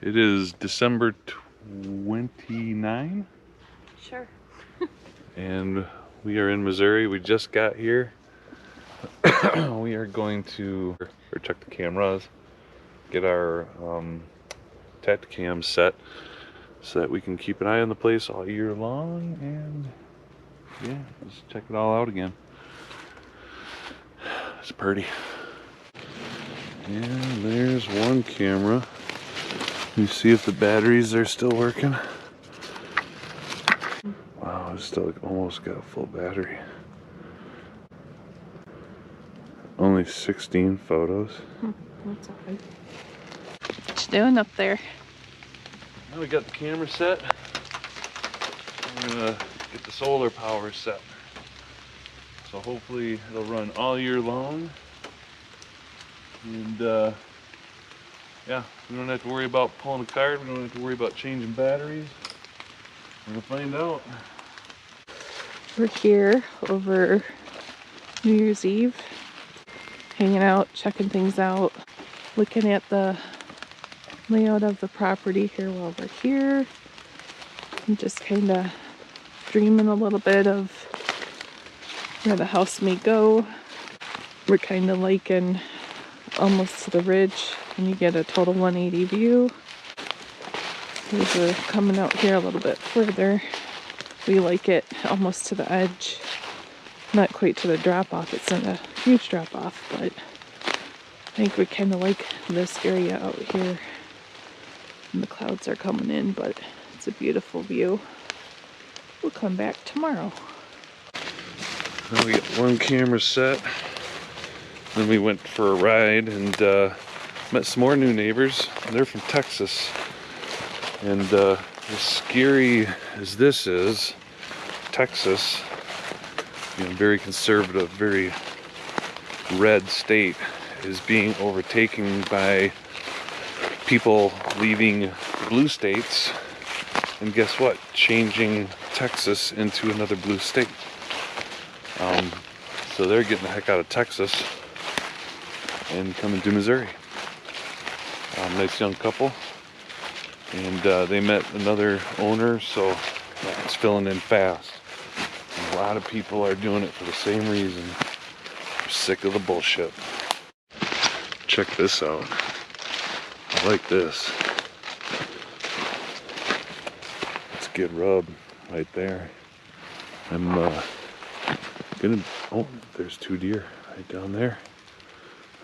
It is December 29, Sure. and we are in Missouri. We just got here. We are going to check the cameras, get our Tacticam set so that we can keep an eye on the place all year long, and yeah, just check it all out again. It's pretty. And there's one camera. You see if the batteries are still working. Wow, it's still almost got a full battery. Only 16 photos. That's okay. What you doing up there? Now we got the camera set. I'm gonna get the solar power set. So hopefully it'll run all year long. And yeah, we don't have to worry about pulling a card. We don't have to worry about changing batteries. We're gonna find out. We're here over New Year's Eve, hanging out, checking things out, looking at the layout of the property here while we're here, and just kind of dreaming a little bit of where the house may go. We're kind of liking almost to the ridge, and you get a total 180 view. As we're coming out here a little bit further, we like it almost to the edge. Not quite to the drop-off, it's not a huge drop-off, but I think we kind of like this area out here. And the clouds are coming in, but it's a beautiful view. We'll come back tomorrow. Now we got one camera set. Then we went for a ride and met some more new neighbors. They're from Texas. And as scary as this is, Texas, you know, very conservative, very red state, is being overtaken by people leaving blue states, and guess what? Changing Texas into another blue state. So they're getting the heck out of Texas and coming to Missouri. Nice young couple, and they met another owner, so it's filling in fast. And a lot of people are doing it for the same reason. They're sick of the bullshit. Check this out. I like this. It's a good rub right there. I'm gonna, oh, there's 2 deer right down there.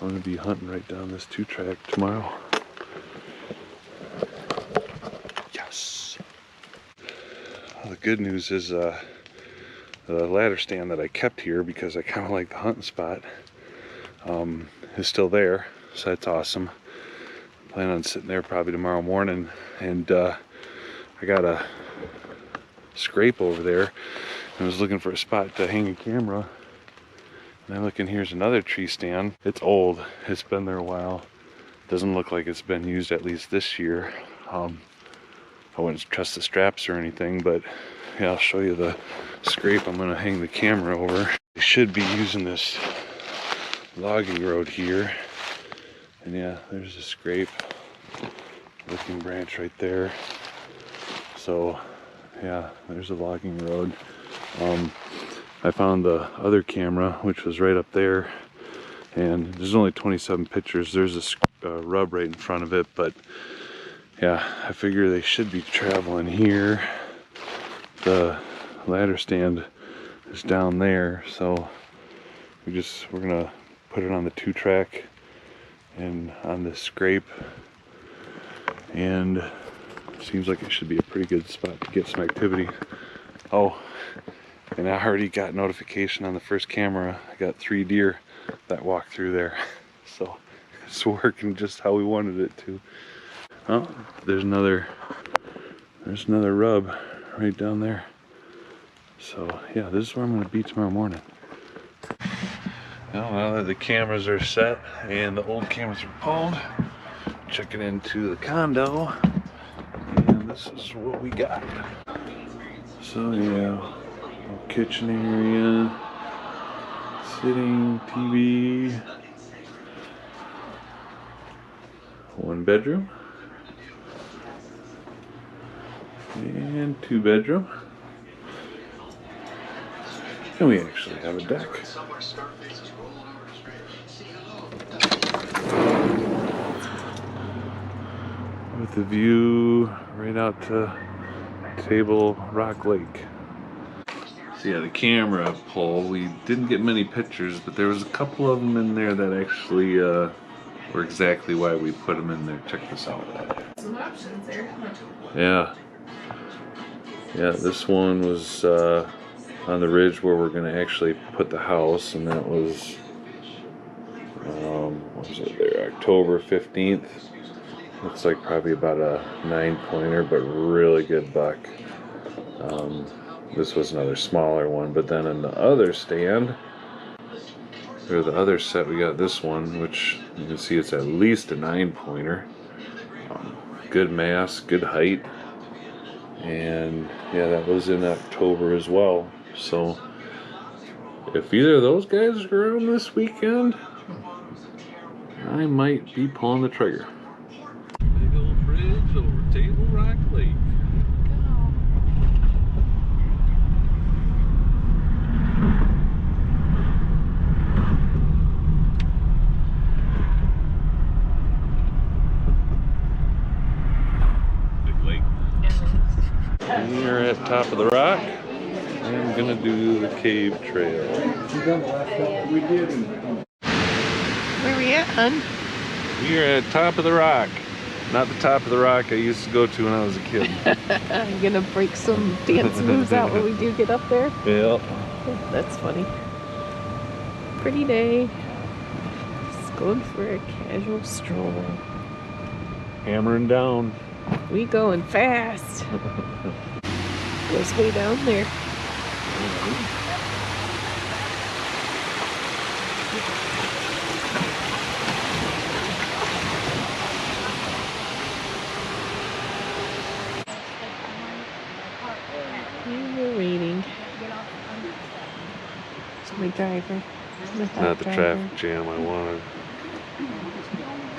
I'm gonna be hunting right down this 2-track tomorrow. Yes. Well, the good news is the ladder stand that I kept here because I kind of like the hunting spot is still there, so that's awesome. I plan on sitting there probably tomorrow morning, and I got a scrape over there. I was looking for a spot to hang a camera, and I'm looking, here's another tree stand. It's old, it's been there a while. Doesn't look like it's been used at least this year. I wouldn't trust the straps or anything, but yeah, I'll show you the scrape I'm gonna hang the camera over. I should be using this logging road here, and yeah, there's a scrape, looking branch right there. So yeah, there's a logging road. I found the other camera, which was right up there, and there's only 27 pictures. There's a rub right in front of it, but yeah, I figure they should be traveling here. The ladder stand is down there, so we're gonna put it on the 2-track and on this scrape, and seems like it should be a pretty good spot to get some activity. Oh, and I already got notification on the first camera. I got 3 deer that walked through there, so it's working just how we wanted it to. Oh, there's another rub right down there. So yeah, this is where I'm gonna be tomorrow morning. Now that the cameras are set and the old cameras are pulled, checking into the condo, and this is what we got. So yeah, kitchen area, sitting, TV, 1 bedroom, And 2-bedroom. And we actually have a deck. With a view right out to Table Rock Lake. So yeah, the camera pull, we didn't get many pictures, but there was a couple of them in there that actually were exactly why we put them in there. Check this out. Some options there. Yeah. Yeah, this one was on the ridge where we're going to actually put the house, and that was, what was it there, October 15th. Looks like probably about a 9-pointer, but really good buck. This was another smaller one, but then in the other stand, or the other set, we got this one, which you can see it's at least a 9-pointer. Good mass, good height, and yeah, that was in October as well. So if either of those guys are around this weekend, I might be pulling the trigger. Big old bridge over Table Rock Lake. We're at top of the rock. I'm gonna do the cave trail. Where we at, hun? We are at top of the rock. Not the top of the rock I used to go to when I was a kid. I'm gonna break some dance moves out when we do get up there. Yeah. That's funny. Pretty day. Just going for a casual stroll. Hammering down. We going fast. Goes way down there. We're waiting. It's my driver. Not the traffic jam I wanted.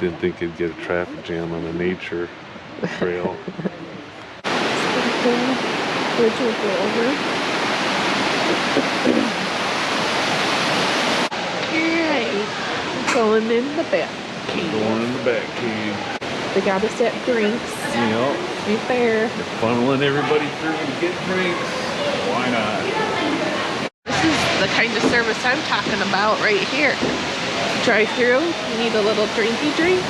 Didn't think it'd get a traffic jam on the nature trail. Bridge will go over. Alright. Going in the back cave. Going in the back cave. They got us at drinks. Yep. Right there. Funneling everybody through to get drinks. Why not? This is the kind of service I'm talking about right here. Drive through, you need a little drinky drink.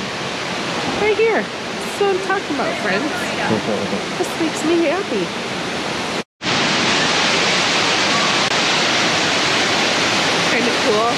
Right here. That's what I'm talking about, friends. This makes me happy. Kind of cool.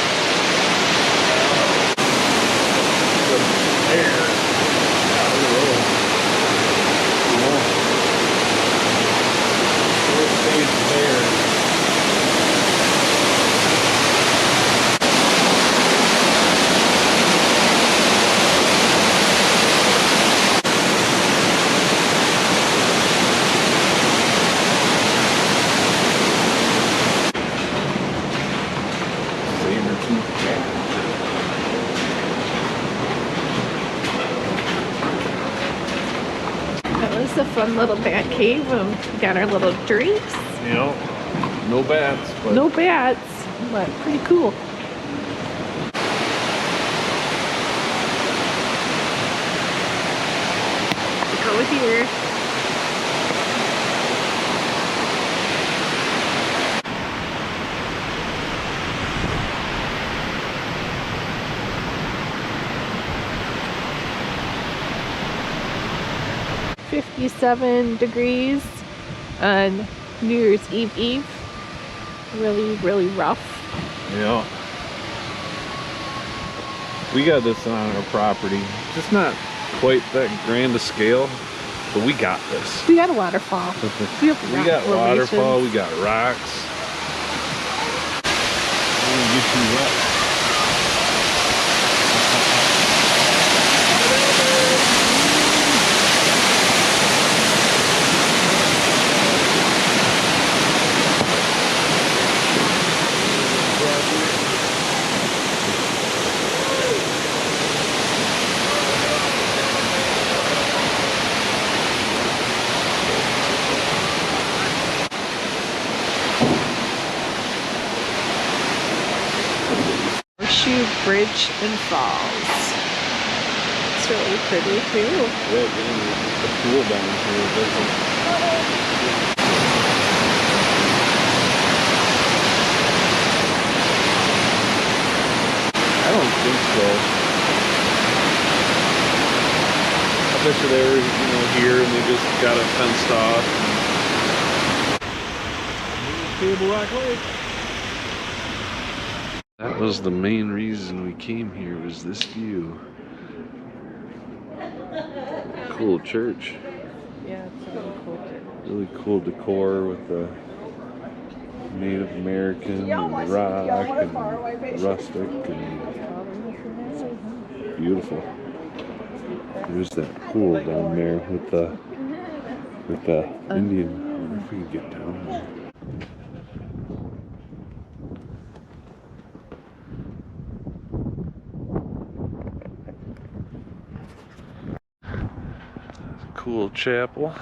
It's a fun little bat cave. We got our little drinks. You know, no bats. But No bats, but pretty cool. Go here. $57 on New Year's Eve. Really, really rough. Yeah. We got this on our property. Just not quite that grand a scale, but we got this. We got a waterfall. We got waterfall, we got rocks. We're gonna get you wet. Bridge and Falls. It's really pretty too. Yeah, getting the pool down here doesn't. I don't think so. I bet you they're, here and they just got it fenced off. Table Rock Lake. That was the main reason we came here, was this view. Cool church. Yeah, it's a really cool church. Really cool decor with the Native American and rock and rustic and beautiful. There's that pool down there with the Indian. I wonder if we can get down there. Cool chapel.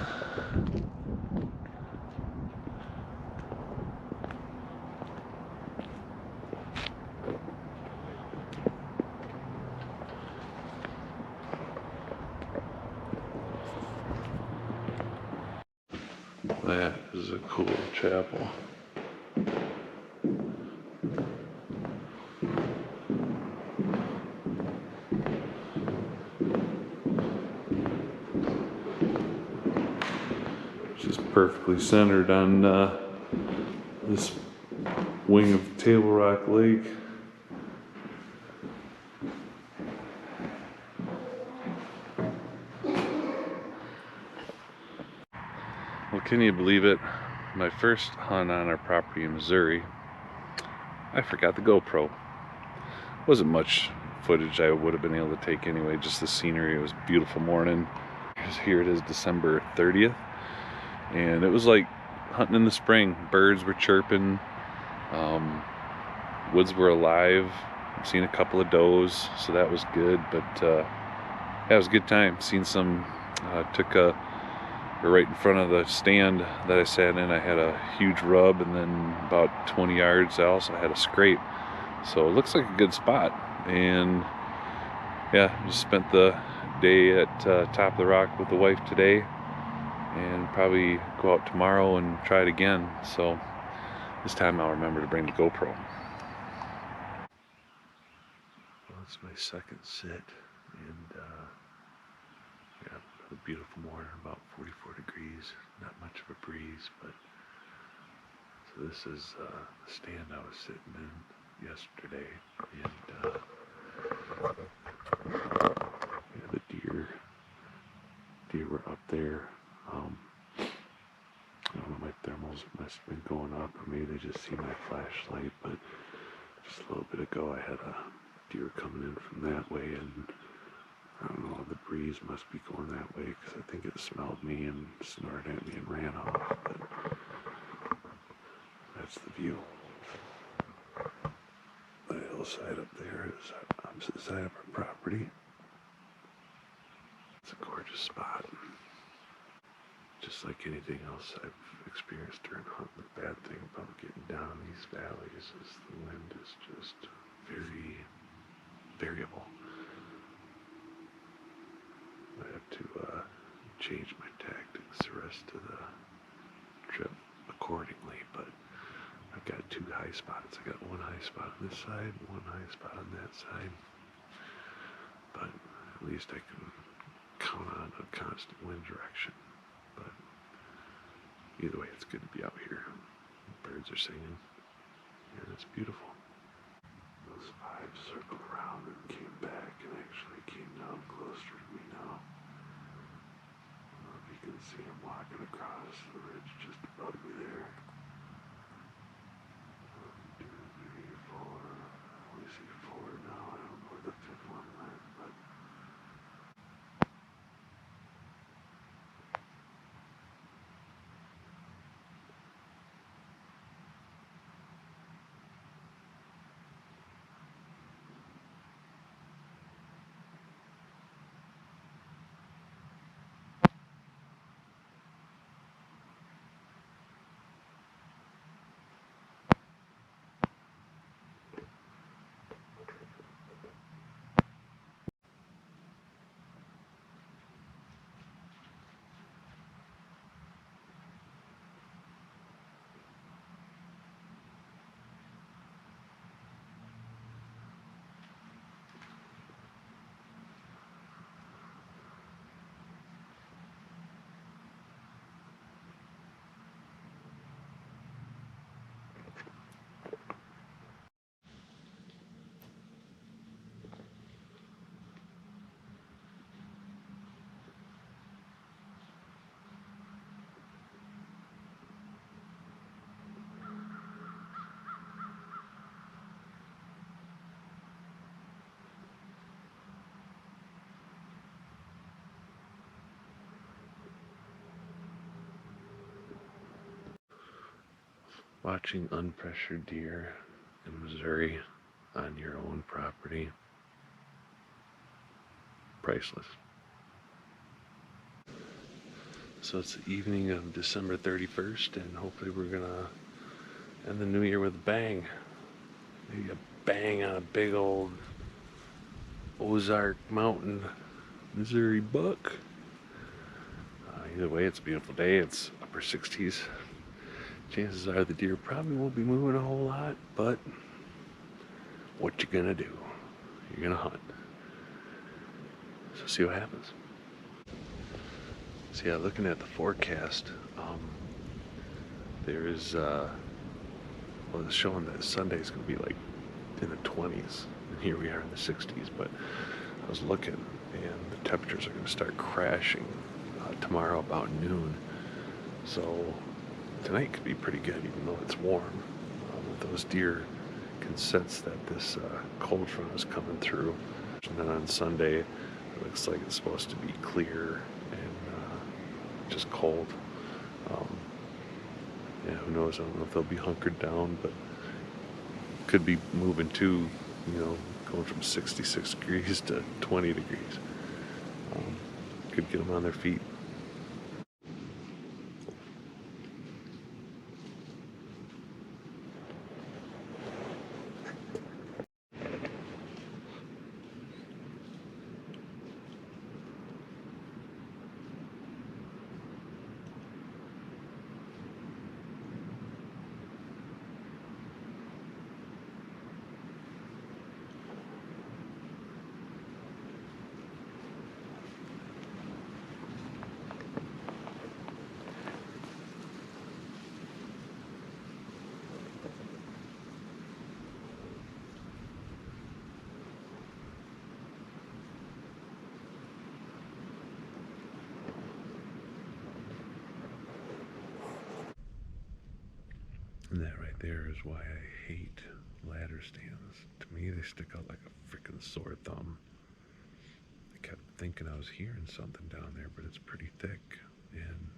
That is a cool chapel. Just perfectly centered on this wing of Table Rock Lake. Well, can you believe it? My first hunt on our property in Missouri, I forgot the GoPro. Wasn't much footage I would have been able to take anyway, just the scenery. It was a beautiful morning. Here it is, December 30th, and it was like hunting in the spring. Birds were chirping, woods were alive. I've seen a couple of does, so that was good. But yeah, it was a good time. Seen some, took a right in front of the stand that I sat in, I had a huge rub, and then about 20 yards else I had a scrape. So it looks like a good spot. And yeah, just spent the day at Top of the Rock with the wife today, and probably go out tomorrow and try it again. So this time I'll remember to bring the GoPro. Well, it's my second sit, and yeah, a beautiful morning, about 44 degrees, not much of a breeze, but so this is the stand I was sitting in yesterday, and yeah, the deer were up there. I don't know, my thermals must have been going up, or maybe they just see my flashlight, but just a little bit ago I had a deer coming in from that way, and I don't know, the breeze must be going that way, because I think it smelled me and snorted at me and ran off. But that's the view. The hillside up there is the opposite side of our property. It's a gorgeous spot. Just like anything else I've experienced during hunting, the bad thing about getting down these valleys is the wind is just very variable. I have to change my tactics the rest of the trip accordingly, but I've got two high spots. I got one high spot on this side, one high spot on that side, but at least I can count on a constant wind direction. But either way, it's good to be out here. Birds are singing, and it's beautiful. Those five circled around and came back and actually came down closer to me now. I don't know if you can see them walking across the ridge just above me there. 1, 2, 3, 4. I only see 4 now. I don't know where the 5th one went, but Watching unpressured deer in Missouri on your own property. Priceless. So it's the evening of December 31st, and hopefully we're gonna end the new year with a bang. Maybe a bang on a big old Ozark Mountain, Missouri buck. Either way, it's a beautiful day. It's upper 60s. Chances are the deer probably won't be moving a whole lot, but what you gonna do? You're gonna hunt. So see what happens. So yeah, looking at the forecast, there's well, it's showing that Sunday's gonna be like in the 20s, and here we are in the 60s. But I was looking, and the temperatures are gonna start crashing tomorrow about noon. So tonight could be pretty good, even though it's warm. Those deer can sense that this cold front is coming through. And then on Sunday, it looks like it's supposed to be clear and just cold. Yeah, who knows? I don't know if they'll be hunkered down, but could be moving too, going from 66 degrees to 20 degrees. Could get them on their feet. And that right there is why I hate ladder stands. To me, they stick out like a freaking sore thumb. I kept thinking I was hearing something down there, but it's pretty thick. And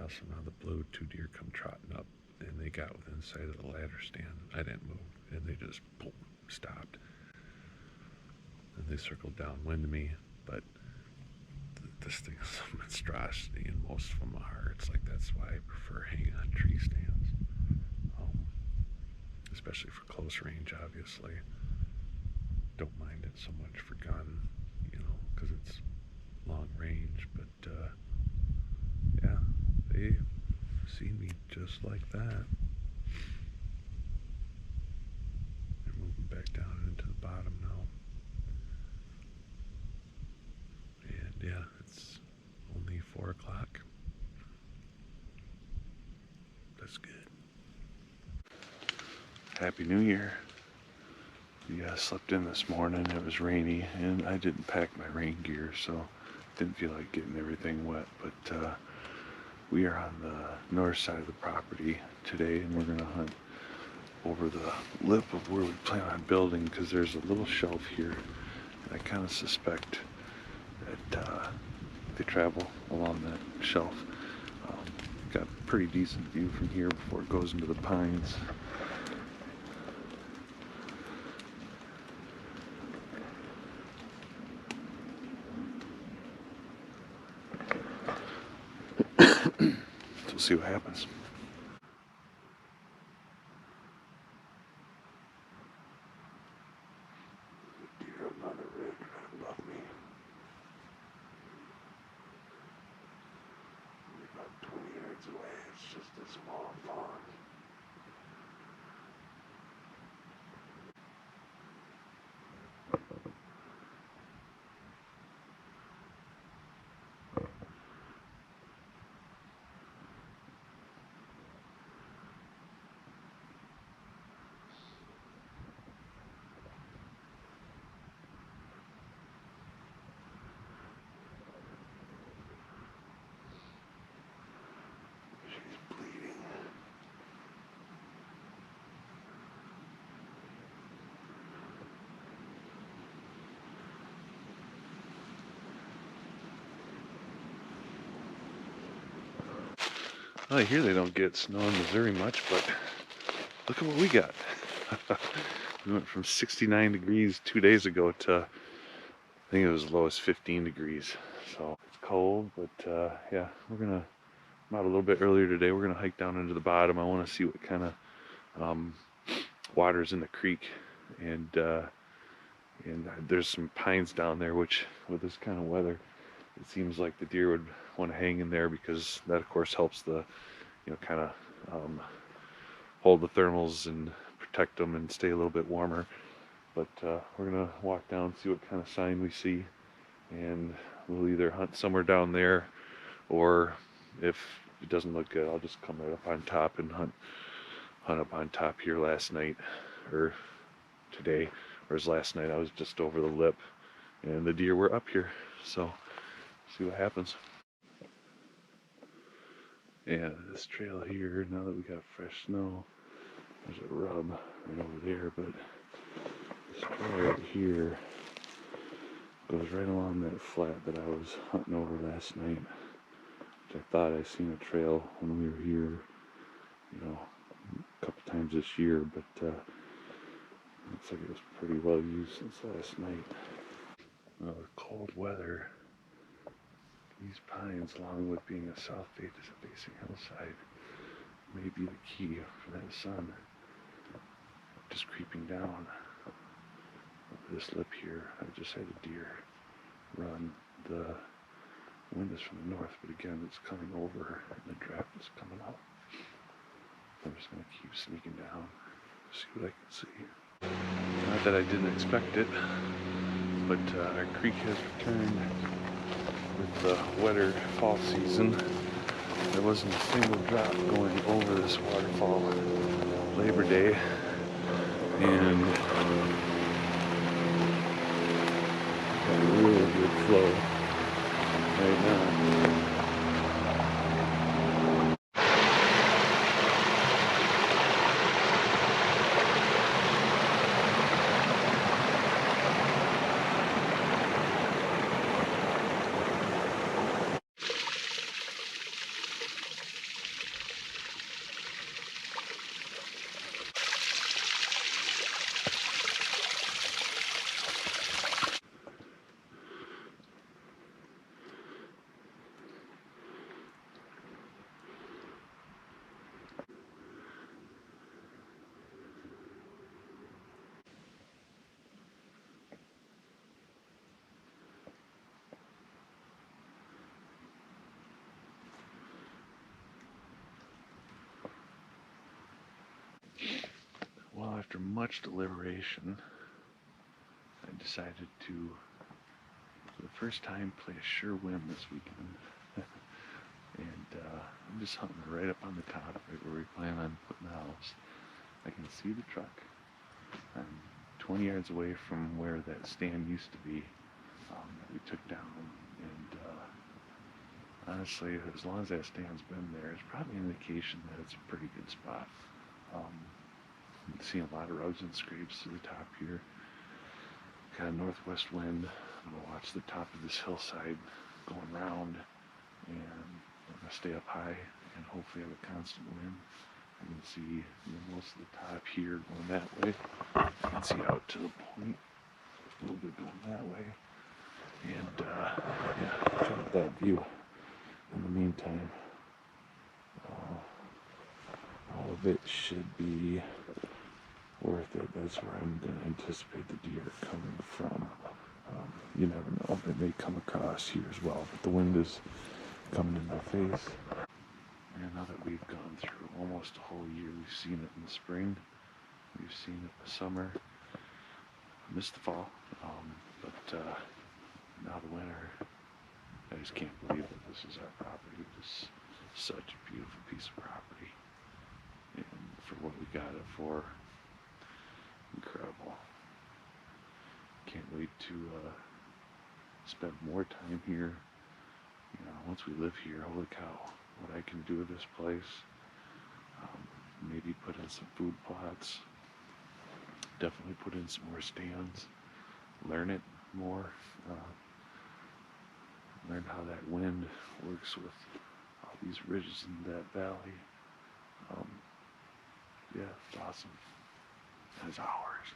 also now the blue two deer come trotting up, and they got within sight of the ladder stand. I didn't move, and they just boom, stopped. And they circled downwind of me, but this thing is some monstrosity, and most of them are. It's like that's why I prefer hanging on tree stands, especially for close range. Obviously, don't mind it so much for gun, because it's long range. But yeah, they see me just like that. They're moving back down into the bottom now. And yeah, it's only 4 o'clock. That's good. Happy New Year. Yeah, I slept in this morning. It was rainy, and I didn't pack my rain gear, so didn't feel like getting everything wet. But we are on the north side of the property today, and we're gonna hunt over the lip of where we plan on building, because there's a little shelf here, and I kind of suspect that they travel along that shelf. Got a pretty decent view from here before it goes into the pines. So we'll see what happens. Deer up on the ridge right above me. Only about 20 yards away. It's just a small fawn. She's bleeding. Well, I hear they don't get snow in Missouri much, but look at what we got. We went from 69 degrees 2 days ago to, I think it was as low as 15 degrees. So it's cold, but yeah, I'm out a little bit earlier today. We're gonna hike down into the bottom. I want to see what kind of water's in the creek, and there's some pines down there, which with this kind of weather, it seems like the deer would want to hang in there, because that of course helps the, kind of hold the thermals and protect them and stay a little bit warmer. But we're gonna walk down, see what kind of sign we see, and we'll either hunt somewhere down there, or if it doesn't look good, I'll just come right up on top and hunt up on top here last night, or today. Whereas last night I was just over the lip and the deer were up here. So see what happens. Yeah, this trail here, now that we got fresh snow, there's a rub right over there, but this trail right here goes right along that flat that I was hunting over last night, which I thought I seen a trail when we were here, a couple times this year, but looks like it was pretty well used since last night. Well, with cold weather, these pines, along with being a south-facing hillside, may be the key for that sun just creeping down over this lip here. I just had a deer run. The wind is from the north, but again, it's coming over and the draft is coming up. I'm just going to keep sneaking down, see what I can see. Not that I didn't expect it, but our creek has returned with the wetter fall season. There wasn't a single drop going over this waterfall Labor Day, and got a really good flow right now. Well, after much deliberation, I decided to, for the first time, play a sure win this weekend. And I'm just hunting right up on the top, right where we plan on putting the house. I can see the truck. I'm 20 yards away from where that stand used to be that we took down. And honestly, as long as that stand's been there, it's probably an indication that it's a pretty good spot. I'm seeing a lot of rugs and scrapes to the top here. Got a northwest wind. I'm going to watch the top of this hillside going round, and I'm going to stay up high and hopefully have a constant wind. I can see most of the top here going that way. I can see out to the point, a little bit going that way. And yeah, check out that view. In the meantime, all of it should be worth it. That's where I'm going to anticipate the deer coming from. You never know, it may come across here as well, but the wind is coming in my face. And now that we've gone through almost a whole year, we've seen it in the spring, we've seen it in the summer, I missed the fall, but now the winter. I just can't believe that this is our property. This is such a beautiful piece of property, and for what we got it for, incredible. Can't wait to spend more time here. Once we live here, holy cow, what I can do with this place. Maybe put in some food plots. Definitely put in some more stands. Learn it more. Learn how that wind works with these ridges in that valley. Yeah, it's awesome. That's ours.